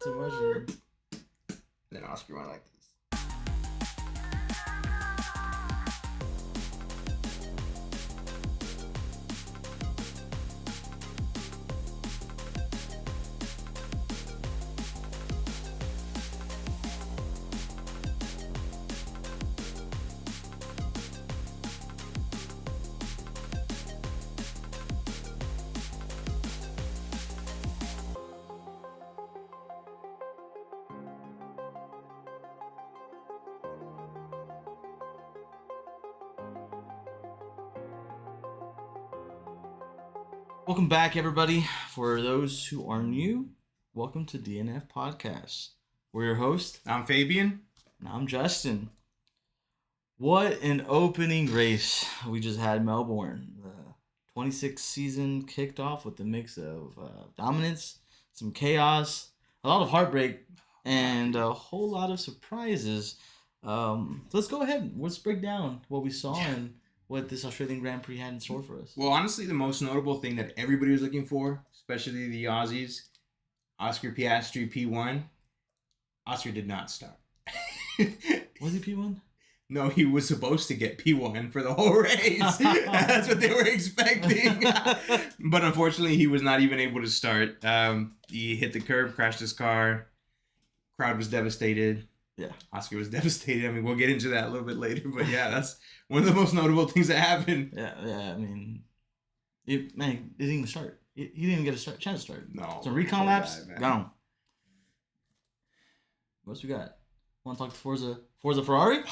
Too much. And then Oscar went like this. welcome back, everybody. For those who are new, welcome to DNF Podcast. We're your host. I'm Fabian. And I'm Justin. What an opening race we just had in Melbourne. The 26th season kicked off with a mix of dominance, some chaos, a lot of heartbreak, and a whole lot of surprises. So let's go ahead. Let's break down what we saw and what this Australian Grand Prix had in store for us. Well, honestly, the most notable thing that everybody was looking for, especially the Aussies, Oscar Piastri P1. Oscar did not start. Was he P1? No, he was supposed to get P1 for the whole race. That's what they were expecting. But unfortunately, he was not even able to start. He hit the curb, crashed his car. Crowd was devastated. Yeah. Oscar was devastated. I mean, we'll get into that a little bit later. But yeah, that's one of the most notable things that happened. Yeah. I mean, he didn't even start. He didn't even get a chance to start. No. So recon laps, guy, gone. What else we got? Want to talk to Forza Ferrari?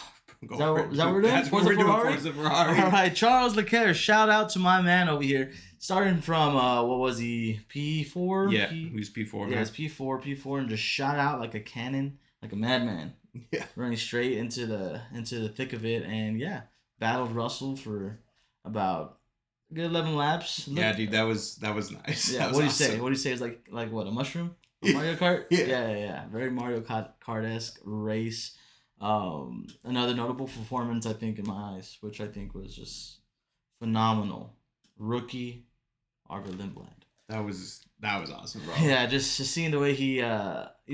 Is that what we're doing? That's what we're doing. Forza Ferrari. All right, Charles Leclerc. Shout out to my man over here. Starting from what was he? P4. Yeah, he was P4. Yeah, it's P4, and just shot out like a cannon, like a madman. Yeah, running straight into the thick of it, and yeah, battled Russell for about a good 11 laps. Yeah, dude, that was nice. Yeah, what do you say? What do you say? It's like what, a mushroom? A Mario Kart? Yeah. Very Mario Kart-esque race. Another notable performance, I think, in my eyes, which I think was just phenomenal. Rookie Arthur Lindblad. That was awesome, bro. Yeah, just seeing the way he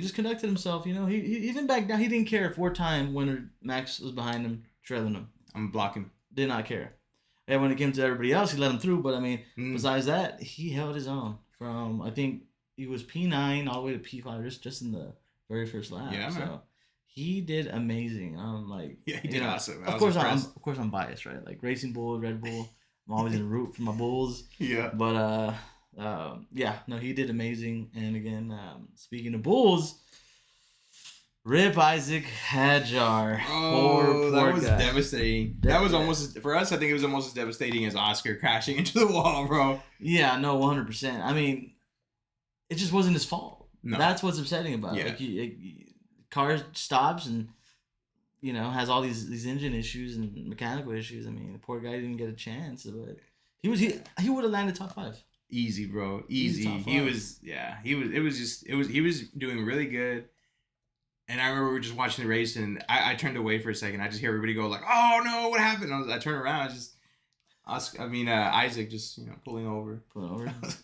just conducted himself. You know, he didn't back down. He didn't care if 4-time winner Max was behind him, trailing him. I'm blocking. Did not care. And when it came to everybody else, he let him through. But I mean, besides that, he held his own from, I think he was P9 all the way to P5 just in the very first lap. Yeah, man. So he did amazing. I'm like, yeah, he did awesome. Of course, I'm biased, right? Like Racing Bull, Red Bull. I'm always in root for my Bulls. Yeah. But yeah, no, he did amazing. And again, speaking of Bulls, Rip Isaac Hadjar. Oh, that was guy. devastating. That was almost, for us, I think it was almost as devastating as Oscar crashing into the wall, bro. Yeah, no, 100%. I mean, it just wasn't his fault. No. That's what's upsetting about it. Yeah. Like, car stops and, you know, has all these engine issues and mechanical issues. I mean, the poor guy didn't get a chance, but he would have landed top 5. Easy, bro. Easy. He was doing really good. And I remember we were just watching the race, and I turned away for a second. I just hear everybody go like, "Oh no, what happened?" I turn around, Isaac just pulling over,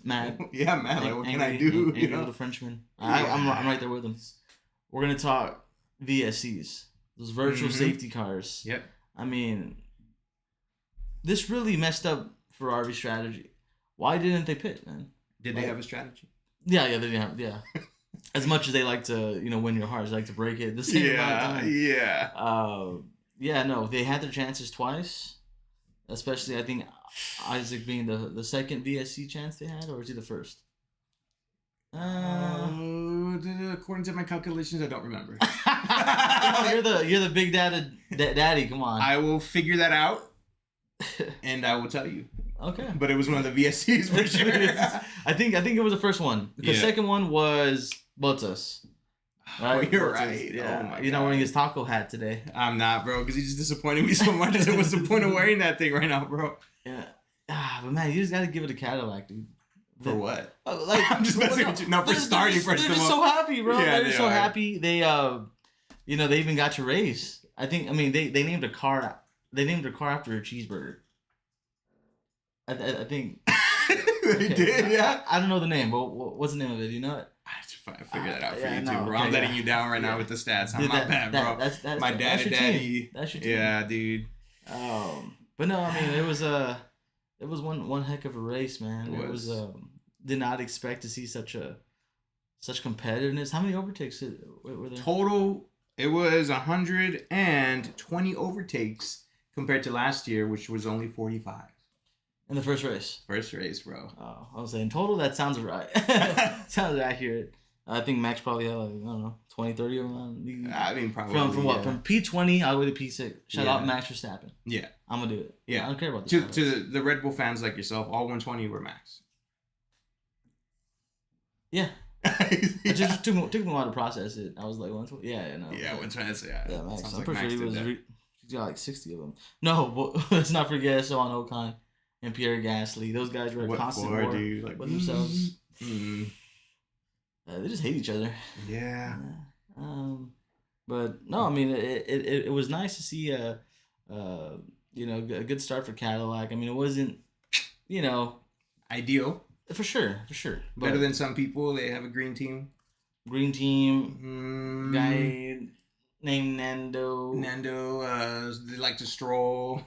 mad. Yeah, mad. Like, what can I do? Angry little Frenchman. I'm right there with him. We're gonna talk VSCs, those virtual safety cars. Yep. I mean, this really messed up Ferrari's strategy. Why didn't they pit, man? Did they have a strategy? Yeah, they didn't have. Yeah. As much as they like to, win your hearts, they like to break it. The same amount of time. Yeah. No, they had their chances twice. Especially, I think Isaac being the second VSC chance they had, or was he the first? According to my calculations, I don't remember. You're the big daddy. Come on. I will figure that out, and I will tell you. Okay. But it was one of the VSCs for sure. I think it was the first one. The second one was Bottas. Right? Oh, you're Bottas, right. Yeah. Oh my You're not wearing his taco hat today. I'm not, bro, because he just disappointed me so much. What's the point of wearing that thing right now, bro? Yeah. But man, you just gotta give it a Cadillac, dude. For what? I'm just messing with you. No, for starting first. They're just so happy, bro. Yeah, they're so happy. They they even got to race. They named a car. They named their car after a cheeseburger. I think they did, yeah. I don't know the name, but what's the name of it? You know it? figure that out for yeah, you too, no, bro. okay, I'm letting yeah. you down right now Yeah. with the stats. I'm Dude, not bad, bro. That's My that's your daddy. team. That's your team. Yeah, dude. But no, I mean it was one heck of a race, man. It was did not expect to see such competitiveness. How many overtakes were there? Total, it was 120 overtakes compared to last year, which was only 45. In the first race. First race, bro. Oh, I was saying total. That sounds right. Sounds accurate. I think Max probably had like, I don't know, 20, 30 of them. I mean, probably. From what? From P20 all the way to P6. Shout out Yeah. Max Verstappen. Yeah. I'm gonna do it. Yeah. I don't care about this. To the Red Bull fans like yourself, all 120 were Max. Yeah. It just took me a while to process it. I was like 120. Yeah, no. Yeah, 120. Yeah, Max. sounds I'm like pretty Max sure did that. he's got like 60 of them. No, but let's not forget Esteban Ocon and Pierre Gasly. Those guys were a constant war dude? Like, with themselves. Mm. They just hate each other. Yeah. But no, I mean it was nice to see a good start for Cadillac. I mean it wasn't, Ideal. for sure. But Better than some people. They have a green team. green team guy named Nando. They like to stroll.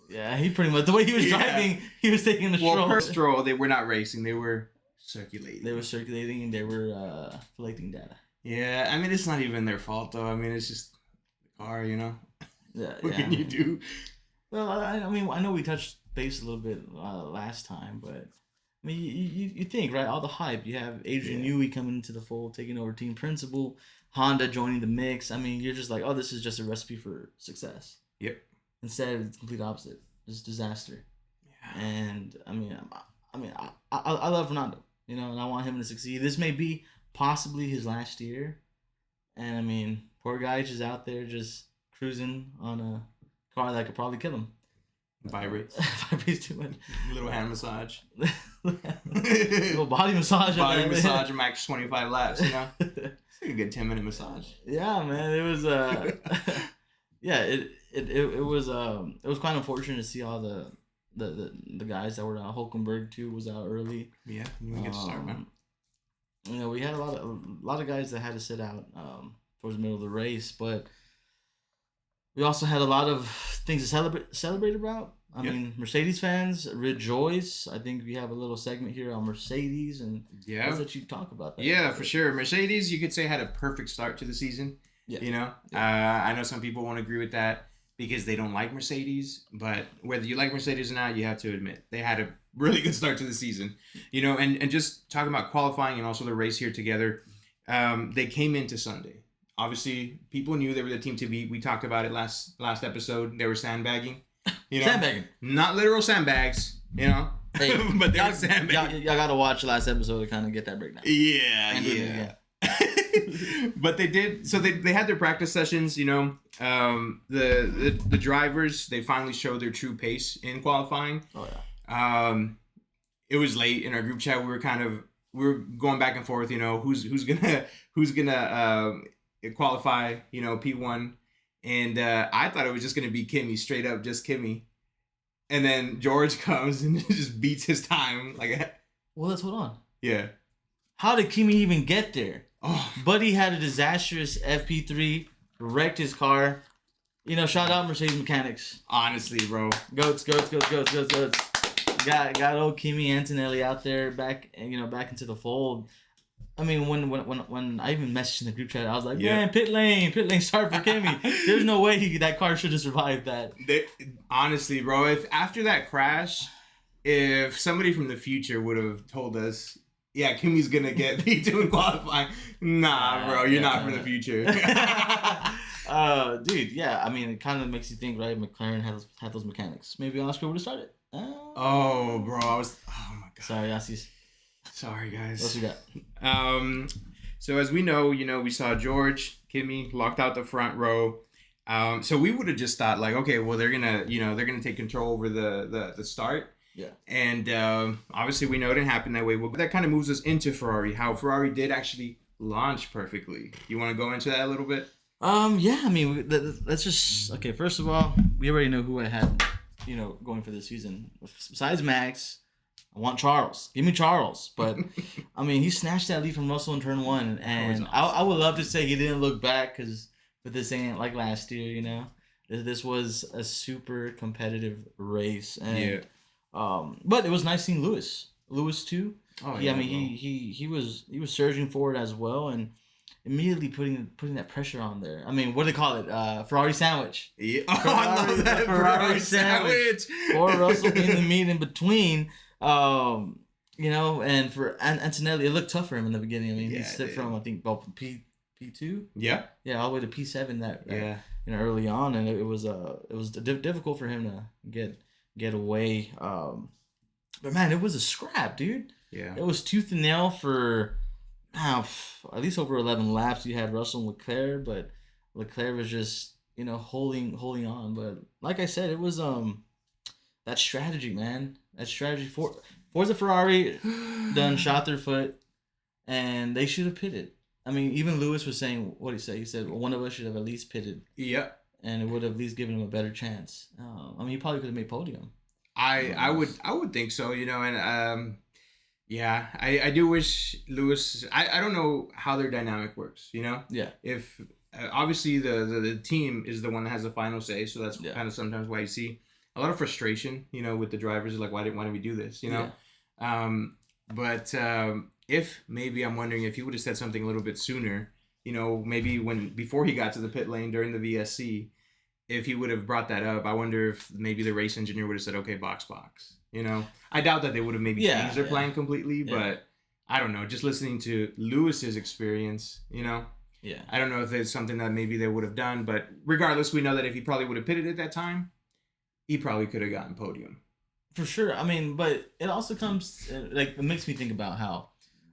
Yeah, he pretty much the way he was Yeah. driving, he was taking the stroll. Per stroll, they were not racing. They were circulating. They were circulating and they were collecting data. Yeah, I mean, it's not even their fault, though. I mean, it's just the car, Yeah. What can you do? Well, I mean, I know we touched base a little bit last time, but I mean, you think, right? All the hype. You have Adrian Newey coming into the fold, taking over team principal, Honda joining the mix. I mean, you're just like, oh, this is just a recipe for success. Yep. Instead, it's the complete opposite. Just disaster. Yeah. And I mean, I love Fernando, and I want him to succeed. This may be possibly his last year, and I mean, poor guy just out there just cruising on a car that could probably kill him. Vibrates. Vibrates too much. Little hand massage. Little body massage. Body massage, max 25 laps, It's like a good 10-minute massage. Yeah, man. It was yeah, it was quite unfortunate to see all the guys that were out. Hulkenberg too was out early. Yeah, you get to start, man. We had a lot of guys that had to sit out towards the middle of the race, but we also had a lot of things to celebrate about. I mean, Mercedes fans rejoice. I think we have a little segment here on Mercedes, and let's let you talk about that. Yeah, for sure. Mercedes, you could say, had a perfect start to the season. Yeah. I know some people won't agree with that because they don't like Mercedes, but whether you like Mercedes or not, you have to admit they had a really good start to the season. And just talking about qualifying and also the race here together, they came into Sunday. Obviously, people knew they were the team to beat. We talked about it last episode. They were sandbagging. Sandbagging. Not literal sandbags, Hey, but they were sandbagging. Y'all got to watch the last episode to kind of get that breakdown. Yeah. But they did. So they had their practice sessions. The drivers, they finally showed their true pace in qualifying. Oh yeah. It was late in our group chat. We were going back and forth. Who's gonna qualify. P1. And I thought it was just gonna be Kimi, straight up, just Kimi. And then George comes and just beats his time. Well, let's hold on. Yeah. How did Kimi even get there? Oh. Buddy had a disastrous FP3, wrecked his car. Shout out Mercedes mechanics. Honestly, bro. Goats. Got old Kimi Antonelli out there back into the fold. I mean, when I even messaged in the group chat, I was like, man, pit lane start for Kimi. There's no way that car should have survived that. Honestly, bro, if after that crash, if somebody from the future would have told us, yeah, Kimi's gonna get P2 in qualifying, nah, bro, you're not from the future. Dude, yeah, I mean, it kind of makes you think, right? McLaren had those mechanics. Maybe Oscar would have started. Oh, bro, oh my god. Sorry, Yassies. Sorry, guys. What else we got? So as we know, we saw George, Kimi locked out the front row. So we would have just thought okay, well they're gonna take control over the start. Yeah. And obviously we know it didn't happen that way. Well, that kind of moves us into Ferrari. How Ferrari did actually launch perfectly. You want to go into that a little bit? Yeah. I mean, let's just First of all, we already know who I had, going for this season. Besides Max, I want Charles. Give me Charles. But, I mean, he snatched that lead from Russell in turn one. And I would love to say he didn't look back but this ain't like last year, you know? This was a super competitive race. And, but it was nice seeing Lewis. Lewis, too. Oh, yeah, I mean, he was surging forward as well. And immediately putting that pressure on there. I mean, what do they call it? Ferrari sandwich. Yeah. Oh, I love that Ferrari sandwich. Or Russell being the meat in between. You know, and for Antonelli, it looked tough for him in the beginning. I mean, he slipped from, I think, P2. Yeah. Yeah, all the way to P7 early on, and it was difficult for him to get away. But man, it was a scrap, dude. Yeah. It was tooth and nail for at least over 11 laps. You had Russell and Leclerc, but Leclerc was just, you know, holding on. But like I said, it was that strategy, man. That strategy Forza Ferrari done shot their foot, and they should have pitted. I mean, even Lewis was saying, what did he say? He said, well, one of us should have at least pitted. Yeah. And it would have at least given him a better chance. I mean, he probably could have made podium. I would think so, you know, and yeah, I do wish Lewis. I don't know how their dynamic works, you know. Yeah. If obviously the team is the one that has the final say, so that's kind of sometimes why you see a lot of frustration, you know, with the drivers. Like, why didn't we do this, you know? Yeah. If maybe I'm wondering if he would have said something a little bit sooner, you know, maybe before he got to the pit lane during the VSC, if he would have brought that up, I wonder if maybe the race engineer would have said, okay, box. You know, I doubt that they would have maybe changed their plan completely, but I don't know. Just listening to Lewis's experience, you know, I don't know if it's something that maybe they would have done, but regardless, we know that if he probably would have pitted at that time, he probably could have gotten podium. For sure. I mean, but it also comes, it makes me think about how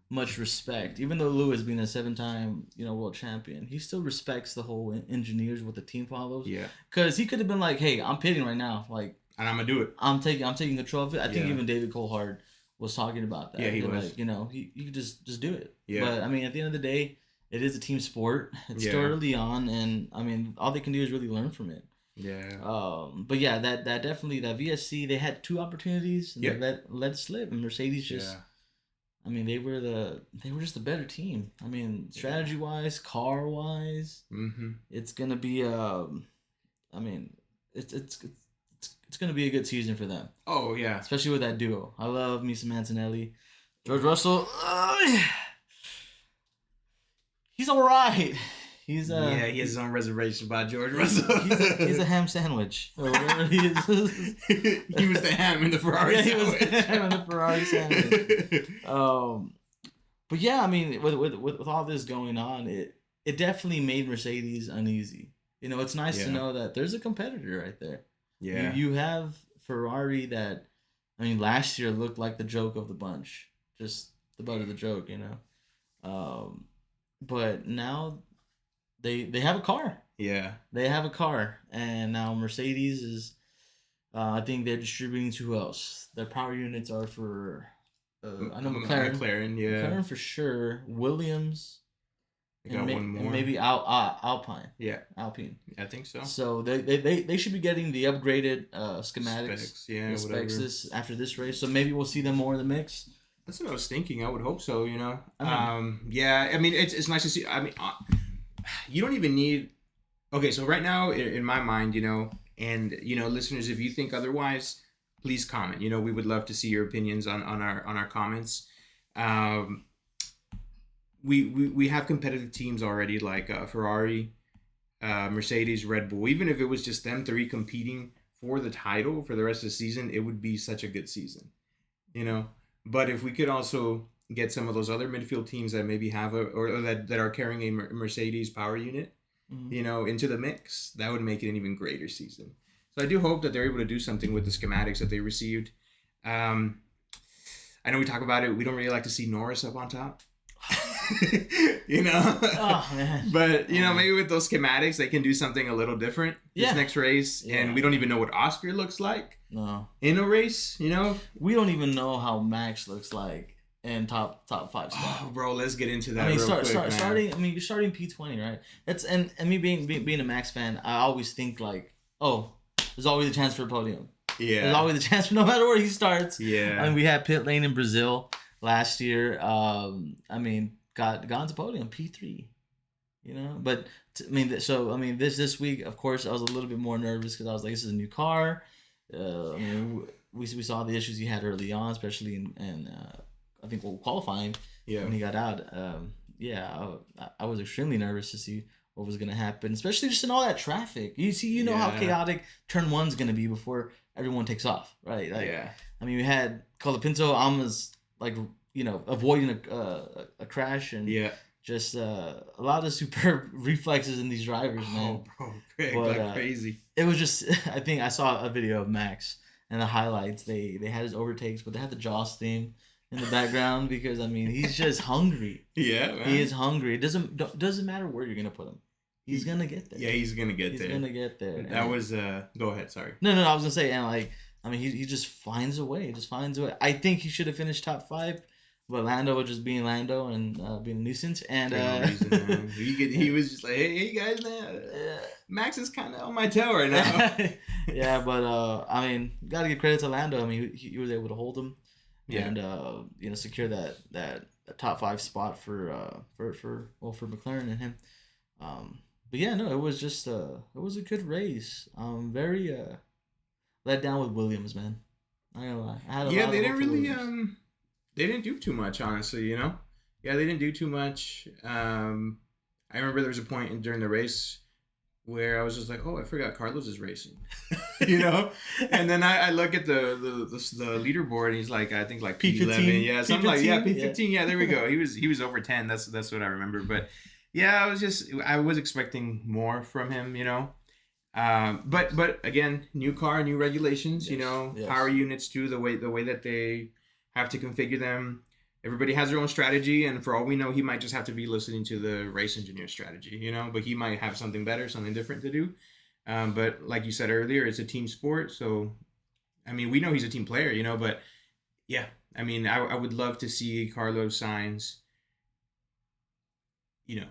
much respect, even though Lewis being a 7-time, you know, world champion, he still respects the whole engineers, what the team follows. Yeah. Because he could have been like, hey, I'm pitting right now. Like, and I'm going to do it. I'm taking control of it. I think even David Coulthard was talking about that. Yeah, he was. Like, you know, you could just do it. Yeah. But, I mean, at the end of the day, it is a team sport. It's still early on, and, I mean, all they can do is really learn from it. Yeah. But yeah, that definitely, that VSC, they had 2 opportunities, and they let it slip, and Mercedes just... Yeah. I mean, they were just the better team. I mean, strategy wise, car wise, it's gonna be I mean, it's gonna be a good season for them. Oh yeah, especially with that duo. I love me some Antonelli, George Russell. He's all right. He has his own reservation about George Russell. he's a ham sandwich or whatever he is. He was the ham in the Ferrari sandwich. He was the ham in the Ferrari sandwich. But yeah, I mean, with all this going on, it definitely made Mercedes uneasy. You know, it's nice to know that there's a competitor right there. Yeah. You have Ferrari that, I mean, last year looked like the joke of the bunch, just the butt of the joke, you know. But now. They have a car. Yeah. They have a car. And now Mercedes is, I think they're distributing to who else? Their power units are for, I know McLaren. McLaren for sure. Williams. They got one more. And maybe Alpine. Yeah. Alpine. I think so. So they should be getting the upgraded schematics. Specs, specs after this race. So maybe we'll see them more in the mix. That's what I was thinking. I would hope so, you know. I mean, it's nice to see. I mean, you don't even need. Okay, so right now in my mind, you know, and you know, listeners, if you think otherwise, please comment. You know, we would love to see your opinions on our comments. We have competitive teams already, like Ferrari, Mercedes, Red Bull. Even if it was just them 3 competing for the title for the rest of the season, it would be such a good season, you know. But if we could also get some of those other midfield teams that maybe have or that are carrying a Mercedes power unit, you know, into the mix, that would make it an even greater season. So I do hope that they're able to do something with the schematics that they received. I know we talk about it. We don't really like to see Norris up on top. You know? Oh, man. But, you know, maybe with those schematics, they can do something a little different this next race. Yeah. And we don't even know what Oscar looks like in a race, you know? We don't even know how Max looks like in top 5 spot. Oh, bro, let's get into that. I mean, real quick, starting. I mean, you're starting P20, right? That's and me being a Max fan, I always think like, oh, there's always a chance for a podium. Yeah. There's always a chance for no matter where he starts. Yeah. I mean, we had pit lane in Brazil last year. I mean, got to podium P3. You know, but this week, of course, I was a little bit more nervous because I was like, this is a new car. I mean, we saw the issues he had early on, especially in I think qualifying when he got out. I was extremely nervous to see what was gonna happen, especially just in all that traffic. You know how chaotic turn one's gonna be before everyone takes off, right? Like, I mean, we had Colapinto almost like avoiding a crash and just a lot of superb reflexes in these drivers, man. Oh, bro, crazy. It was just I think I saw a video of Max and the highlights. They had his overtakes, but they had the Jaws theme in the background because I mean he's just hungry. Yeah, man. He is hungry. It doesn't matter where you're gonna put him. He's gonna get there. Yeah, he's gonna get there. He's gonna get there. That was go ahead, sorry. No, I was gonna say, and like I mean he just finds a way. I think he should have finished top 5. But Lando was just being Lando and being a nuisance, and he was just like, hey guys, man, Max is kind of on my tail right now. Yeah, but I mean, gotta give credit to Lando. I mean, he was able to hold him, and secure that top 5 spot for McLaren and him. But yeah, no, it was just it was a good race. Very let down with Williams, man. I ain't gonna lie. I had a lot they of didn't really Williams. They didn't do too much, honestly, you know? Yeah, they didn't do too much. I remember there was a point during the race where I was just like, oh, I forgot Carlos is racing, you know? And then I look at the leaderboard and he's like, I think like P11. Yeah, something like, P15. Yeah, there we go. He was over 10. That's what I remember. But yeah, I was expecting more from him, you know? But again, new car, new regulations, you know, power units too, the way that they have to configure them. Everybody has their own strategy, and for all we know, he might just have to be listening to the race engineer strategy, you know, but he might have something better, something different to do. But like you said earlier, it's a team sport. So, I mean, we know he's a team player, you know, but yeah, I mean, I would love to see Carlos Sainz, you know,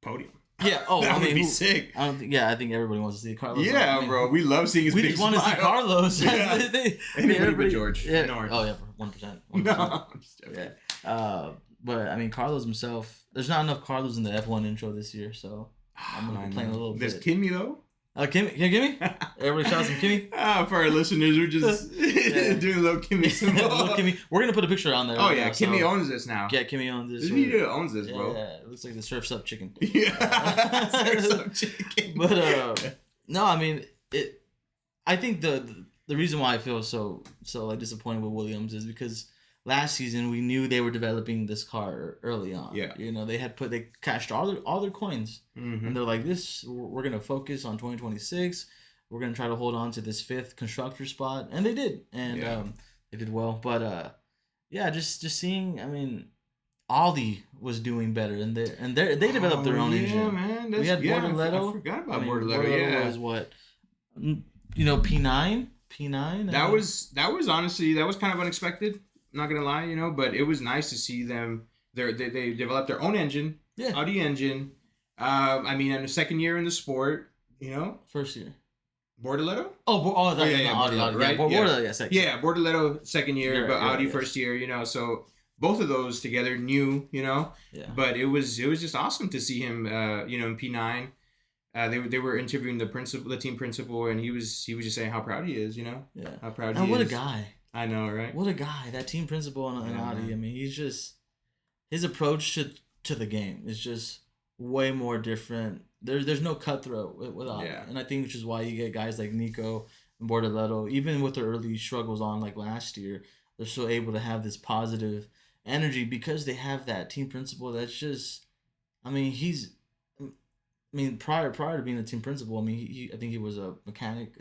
podium. Yeah. Oh, that would be sick. I think everybody wants to see Carlos. Yeah, bro. We love seeing his big smile. We just want to see Carlos. Yeah. Anybody but George. Yeah. North. Oh, yeah, 1%. No, I'm just joking. Yeah. But, I mean, Carlos himself, there's not enough Carlos in the F1 intro this year, so I'm going to be playing a little bit. There's Kimi, though. Kimmy? Everybody shout some Kimmy? For our listeners, we're just doing a little Kimmy symbol. Little Kimmy. We're going to put a picture on there. Oh, yeah. Kimmy owns this now. Yeah, Kimmy owns this. He owns this, bro. Yeah, it looks like the Surf's Up chicken. Yeah. Surf's Up chicken. But, no, I mean, I think the reason why I feel so like disappointed with Williams is because last season we knew they were developing this car early on. Yeah. You know, they cashed all their coins. Mm-hmm. And they're like, we're going to focus on 2026. We're going to try to hold on to this 5th constructor spot. And they did. And they did well. But just seeing, I mean, Audi was doing better, and they developed their own engine. Man. We had Bortoleto. I forgot about Bortoleto. Was what, P9. That was honestly kind of unexpected. Not gonna lie, you know, but it was nice to see them. They developed their own engine, Audi engine. I mean, in the second year in the sport, you know, first year. Bortoleto? Audi, right? Bortoleto, second. Yeah, Bortoleto second year, but Audi first year, you know. So both of those together, new, you know. Yeah. But it was just awesome to see him, in P9. They were interviewing the team principal, and he was just saying how proud he is, you know. Yeah. How proud he is. And what a guy. I know, right? What a guy. That team principal in Audi. I mean, he's just his approach to the game is just way more different. There's no cutthroat with Audi. Yeah. And I think which is why you get guys like Nico and Bortoleto, even with their early struggles on like last year, they're still able to have this positive energy because they have that team principal that's just, I mean, prior to being a team principal, I mean, I think he was a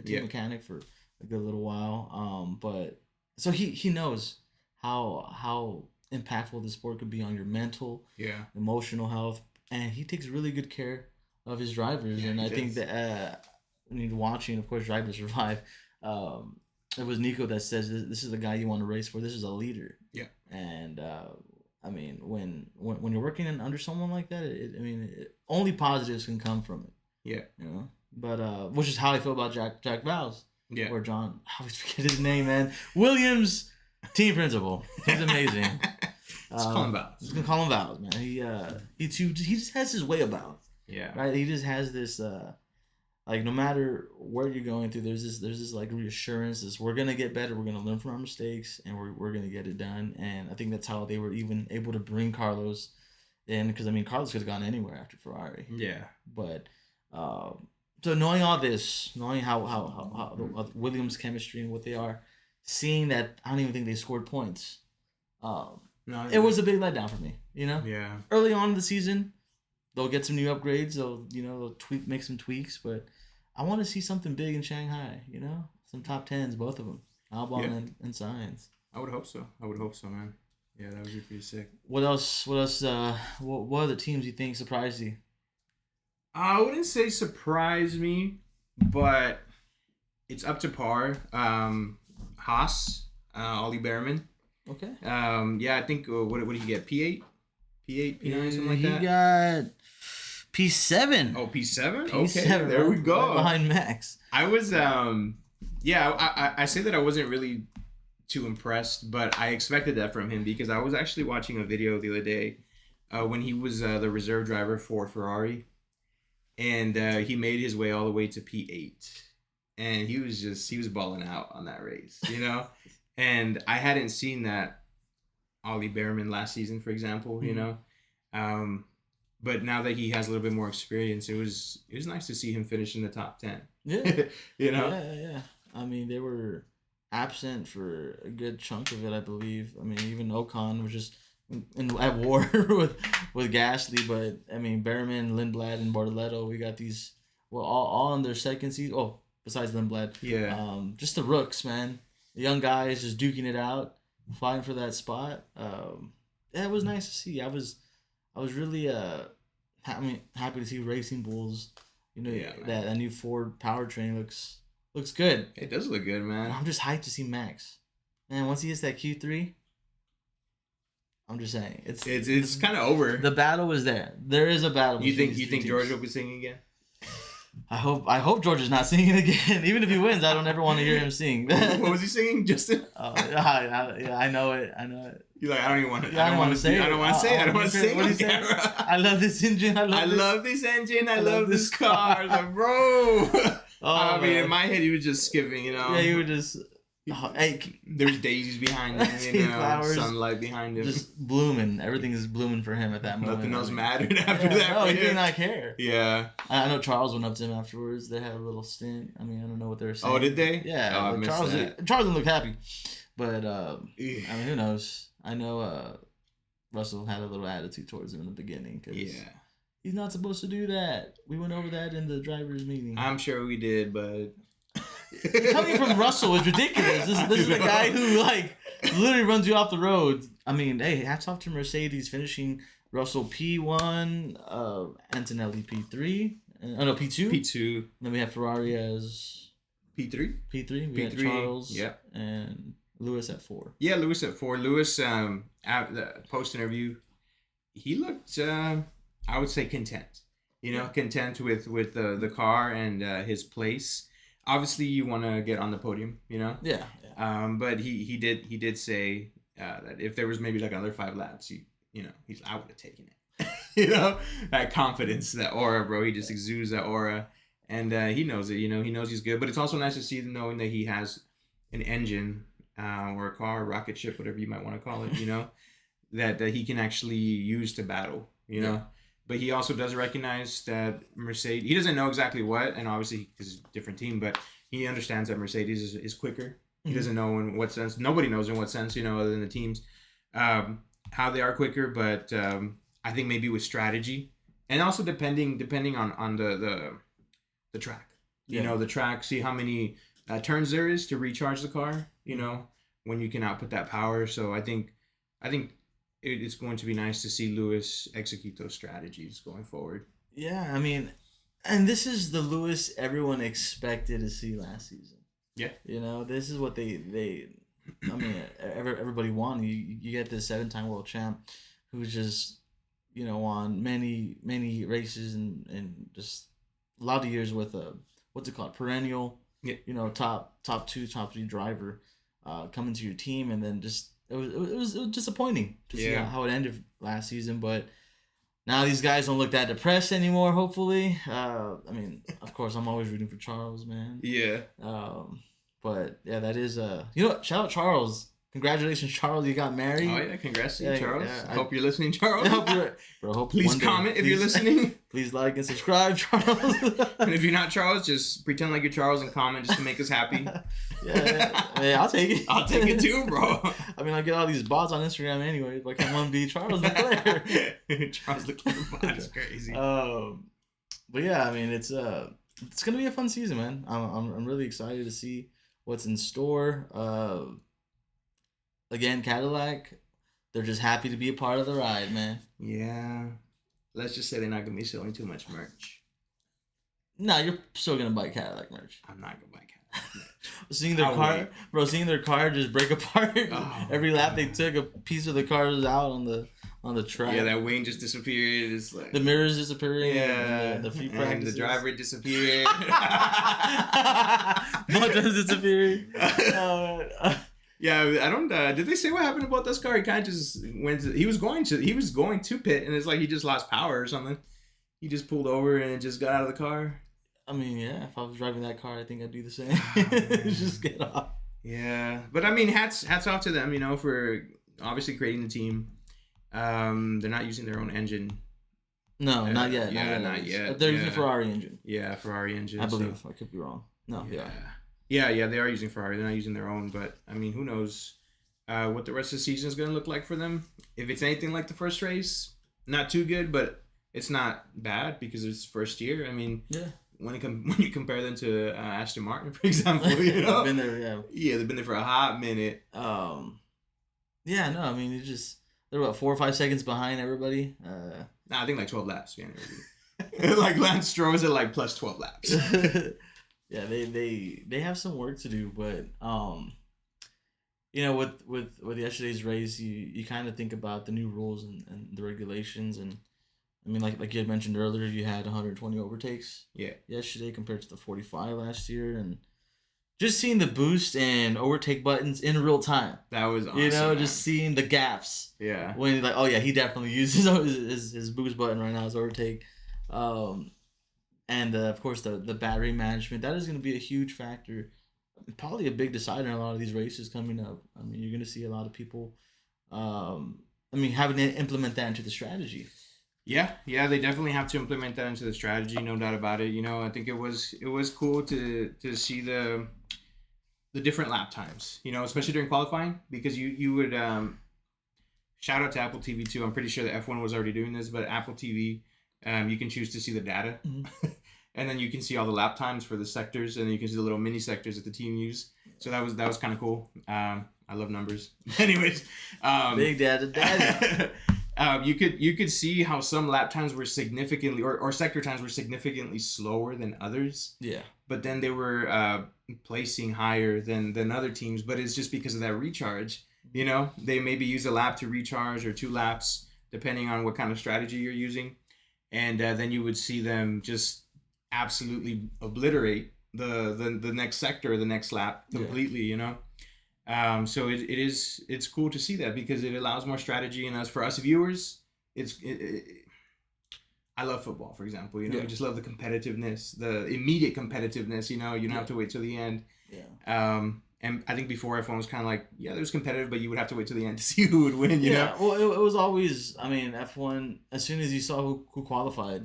team mechanic for a good little while. But so he knows how impactful the sport could be on your mental, emotional health, and he takes really good care of his drivers. And I think that watching, of course, Drive to Survive, it was Nico that says this is the guy you want to race for. This is a leader. Yeah. And I mean, when you're working under someone like that, only positives can come from it. Yeah. You know, but which is how I feel about Jack Vowles. Yeah. Or John, I always forget his name, man. Williams, team principal. He's amazing. Just call him Vowels. Just gonna call him Vowels, man. He just has his way about. Yeah. Right. He just has this like no matter where you're going through, there's this like reassurance. This we're gonna get better. We're gonna learn from our mistakes, and we're gonna get it done. And I think that's how they were even able to bring Carlos in, because I mean Carlos could have gone anywhere after Ferrari. Yeah. But so knowing all this, knowing how the Williams chemistry and what they are, seeing that I don't even think they scored points. No, It was a big letdown for me. You know. Yeah. Early on in the season, they'll get some new upgrades. They'll make some tweaks, but I want to see something big in Shanghai. You know, some top tens, both of them, Albon and Sainz. I would hope so. Man. Yeah, that would be pretty sick. What else? What other teams do you think surprised you? I wouldn't say surprise me, but it's up to par. Haas, Ollie Behrman. Okay. Yeah, I think what did he get? P8, P9, something like that. He got P7. Oh, P7. P7, Okay, there we go. Right behind Max. I was I say that I wasn't really too impressed, but I expected that from him because I was actually watching a video the other day when he was the reserve driver for Ferrari, and he made his way all the way to P8, and he was balling out on that race, you know. And I hadn't seen that Ollie Behrman last season, for example, you know. But now that he has a little bit more experience, it was nice to see him finish in the top 10. Yeah. You know? Yeah. I mean, they were absent for a good chunk of it, I believe. I mean, even Ocon was just at war with Gasly, but I mean, Behrman, Lindblad, and Bortoleto, we got these, all in their second season. Oh, besides Lindblad. Yeah. Just the rooks, man. The young guys just duking it out, fighting for that spot. It was nice to see. I was really happy to see Racing Bulls. You know, that new Ford powertrain looks good. It does look good, man. I'm just hyped to see Max. And once he hits that Q3, I'm just saying it's kind of over. The battle is there. There is a battle. You think George will be singing again? I hope George is not singing again. Even if he wins, I don't ever want to hear him sing. What was he singing, Justin? I know it. You're like, I don't even want to. I don't want to say it. I don't want to say it. I don't want to sing on camera. I love this engine. I love this engine. I love this car. Like, bro. I mean, in my head, he was just skipping, you know. Yeah, you were just. Hey, there's daisies behind him, you know, flowers, sunlight behind him. Just blooming. Everything is blooming for him at that moment. Nothing else mattered after that. No, he did not care. Yeah. I know Charles went up to him afterwards. They had a little stint. I mean, I don't know what they were saying. Oh, did they? Yeah. Oh, I missed that. Charles didn't look happy. But, I mean, who knows? I know Russell had a little attitude towards him in the beginning. Cause he's not supposed to do that. We went over that in the driver's meeting. I'm sure we did, but... Coming from Russell is ridiculous. This is a guy who like literally runs you off the road. I mean, hey, hats off to Mercedes finishing Russell P1, Antonelli P3, no P2. P2. Then we have Ferrari as P3. P3. We had Charles. And Lewis at 4. Yeah, Lewis at 4. Lewis, at the post interview, he looked, I would say, content. You know, content with the car and his place. Obviously, you want to get on the podium, you know. Yeah. But he did say that if there was maybe like another 5 laps, I would have taken it. You know, that confidence, that aura, bro. He just exudes that aura, and he knows it. You know, he knows he's good. But it's also nice to see knowing that he has an engine or a car, a rocket ship, whatever you might want to call it. You know, that he can actually use to battle. You know. But he also does recognize that Mercedes, he doesn't know exactly what, and obviously because it's a different team, but he understands that Mercedes is quicker. He doesn't know in what sense. Nobody knows in what sense, you know, other than the teams, how they are quicker. But I think maybe with strategy, and also depending on the track. You know, the track, see how many turns there is to recharge the car, you know, when you can output that power. So I think it's going to be nice to see Lewis execute those strategies going forward. Yeah, I mean, and this is the Lewis everyone expected to see last season. Yeah. You know, this is what they I mean, everybody wanted. You get this 7-time world champ who's just, you know, won many races and just a lot of years with what's it called? Perennial Yeah. you know, top two, top three driver coming to your team, and then just it was disappointing to see Yeah. how it ended last season. But now these guys don't look that depressed anymore. Hopefully, I mean, of course, I'm always rooting for Charles, man. Yeah. But yeah, that is you know what? Shout out Charles. Congratulations, Charles! You got married. Oh yeah, congrats to you, Yeah, Charles. yeah, I hope you're listening, Charles. I hope bro, Please one day- comment if you're please- listening. Please like and subscribe, Charles. And if you're not Charles, just pretend like you're Charles and comment just to make us happy. yeah, I'll take it. I'll take it too, bro. I mean, I get all these bots on Instagram anyway. But come on, be Charles Leclerc. Charles Leclerc, that's crazy. But yeah, I mean, it's gonna be a fun season, man. I'm really excited to see what's in store. Again, Cadillac, they're just happy to be a part of the ride, man. Yeah. Let's just say they're not gonna be selling too much merch. Nah, you're still gonna buy Cadillac merch. I'm not gonna buy Cadillac merch. Seeing their I'll car, wait. bro. Seeing their car just break apart. Oh, Every lap they God. took, a piece of the car was out on the track. Yeah, that wing just disappeared. It's like The mirrors disappearing. yeah, And the free and practices. the driver disappeared. Buttons disappearing. Yeah, I don't. Did they say what happened about this car? He kind of just went. He was going to pit, and it's like he just lost power or something. He just pulled over and just got out of the car. I mean, yeah, if I was driving that car, I think I'd do the same. man. Just get off. Yeah, but I mean, hats off to them, you know, for obviously creating the team. They're not using their own engine. No, not yet. Yeah, not yet. They're using Yeah. a Ferrari engine. Yeah, Ferrari engine. I believe. so- I could be wrong. No, yeah. yeah. Yeah, they are using Ferrari. They're not using their own, but I mean, who knows what the rest of the season is going to look like for them. If it's anything like the first race, not too good, but it's not bad because it's first year. I mean, Yeah. when you compare them to Aston Martin, for example, you know, I've been there, yeah. yeah, they've been there for a hot minute. Yeah, no, I mean, it just, they're about 4 or 5 seconds behind everybody. Nah, I think like 12 laps. Yeah, like Lance Stroll's at like plus 12 laps. Yeah, they have some work to do, but you know, with yesterday's race, you kind of think about the new rules and the regulations, and I mean, like you had mentioned earlier, you had 120 overtakes. Yeah. Yesterday compared to the 45 last year, and just seeing the boost and overtake buttons in real time. That was awesome. You know, man. just seeing the gaps. Yeah. When you're like, oh yeah, he definitely uses his boost button right now, his overtake. And of course the battery management, that is going to be a huge factor, probably a big decider in a lot of these races coming up. I mean, you're going to see a lot of people having to implement that into the strategy. Yeah, they definitely have to implement that into the strategy, no doubt about it. You know, I think it was cool to see the different lap times, you know, especially during qualifying, because you would shout out to Apple TV too. I'm pretty sure the F1 was already doing this, but Apple TV, you can choose to see the data, and then you can see all the lap times for the sectors, and then you can see the little mini sectors that the team used. So that was kind of cool. I love numbers. Anyways, Big Daddy. You could see how some lap times were significantly or sector times were significantly slower than others. Yeah. But then they were placing higher than other teams. But it's just because of that recharge. You know, they maybe use a lap to recharge or 2 laps, depending on what kind of strategy you're using. And then you would see them just absolutely obliterate the next sector or the next lap completely. Yeah. You know. So it's cool to see that because it allows more strategy, and for us viewers, I love football, for example. You know, I just love the competitiveness, the immediate competitiveness. You know, you don't have to wait till the end. Yeah. And I think before F1 was kind of like, yeah, it was competitive, but you would have to wait till the end to see who would win. You know. Well, it was always. I mean, F1. As soon as you saw who qualified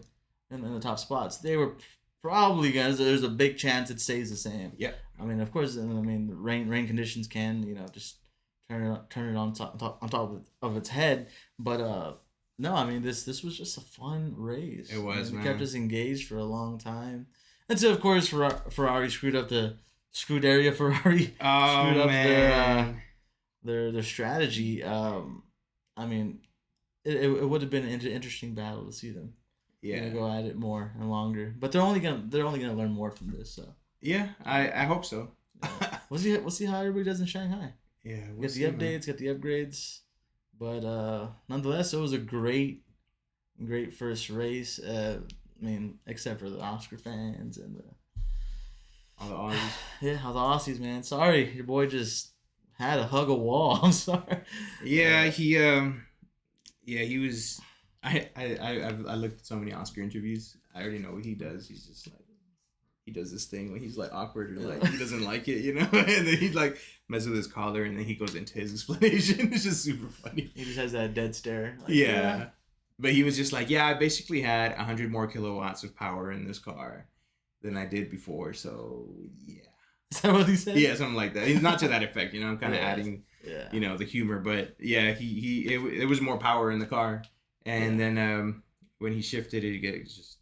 in the top spots, they were probably gonna. There's a big chance it stays the same. Yeah. I mean, of course. I mean, the rain conditions can just turn it on top of its head. But no, I mean this was just a fun race. It was, man. It man. kept us engaged for a long time, until of course Ferrari screwed up the Scuderia. Ferrari Oh screwed up man. their strategy. I mean, it would have been an interesting battle to see them. Yeah. Go at it more and longer, but they're only gonna learn more from this. So. Yeah, I hope so. We'll see how everybody does in Shanghai. Yeah, Get the updates, get the upgrades, but nonetheless, it was a great first race. I mean, except for the Oscar fans and All the Aussies. Yeah, all the Aussies, man. Sorry, your boy just had to hug a wall. I'm sorry. Yeah, he was. I looked at so many Oscar interviews. I already know what he does. He's just like, he does this thing when he's like awkward or like he doesn't like it, you know, and then he'd like mess with his collar and then he goes into his explanation. It's just super funny. He just has that dead stare. Like, Yeah. But he was just like, yeah, I basically had 100 more kilowatts of power in this car than I did before, so yeah. Is that what he said? Yeah, something like that. He's not to that effect, you know. I'm kind of adding, yeah, you know, the humor, but yeah, it was more power in the car, and then when he shifted it, it's just,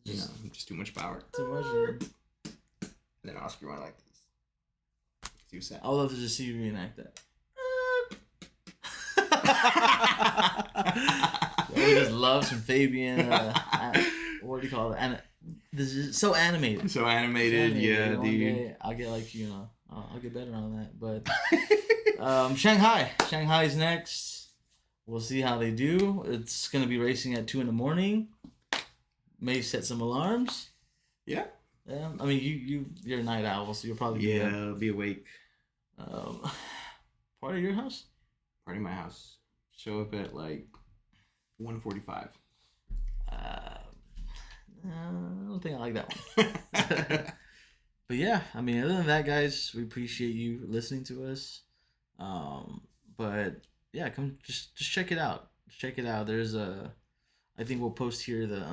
you know, just too much power. Too much. Man. And then Oscar went like this. He was sad. I would love to just see you reenact that. We just love some Fabian. What do you call it? And this is so animated. So animated, yeah, dude. I'll get like, you know, I'll get better on that. But Shanghai's next. We'll see how they do. It's gonna be racing at 2 a.m. May set some alarms. Yeah. Yeah. I mean, you're a night owl, so you'll probably I'll be awake. Part of your house? Part of my house. Show up at like 1:45. I don't think I like that one. But yeah, I mean, other than that, guys, we appreciate you listening to us. But yeah, come just check it out. Check it out. There's I think we'll post here the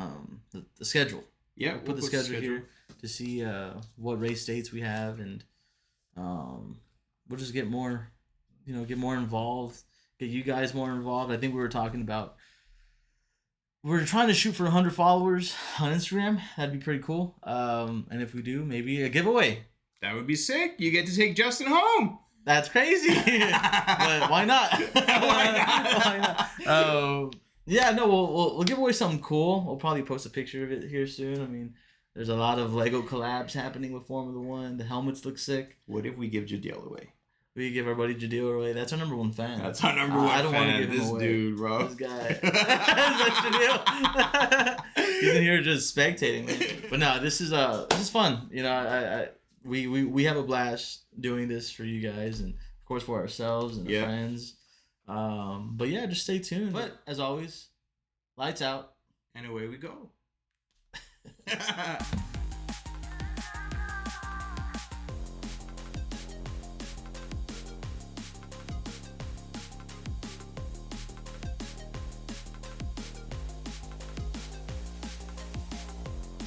schedule. Yeah, we'll put the schedule here to see what race dates we have, and we'll just get more involved, get you guys more involved. I think we were talking about, we're trying to shoot for 100 followers on Instagram. That'd be pretty cool. And if we do, maybe a giveaway. That would be sick. You get to take Justin home. That's crazy. But why not? Why not? Yeah, no, we'll give away something cool. We'll probably post a picture of it here soon. I mean, there's a lot of Lego collabs happening with Formula One. The helmets look sick. What if we give Jadil away? We give our buddy Jadil away. That's our number one fan. That's our number one fan. I don't want to give him away. This dude, bro. This guy. That's Jadil. He's in here just spectating, man. But no, this is fun. You know, we have a blast doing this for you guys, and of course for ourselves and our friends. But yeah, just stay tuned. But as always, lights out, and away we go.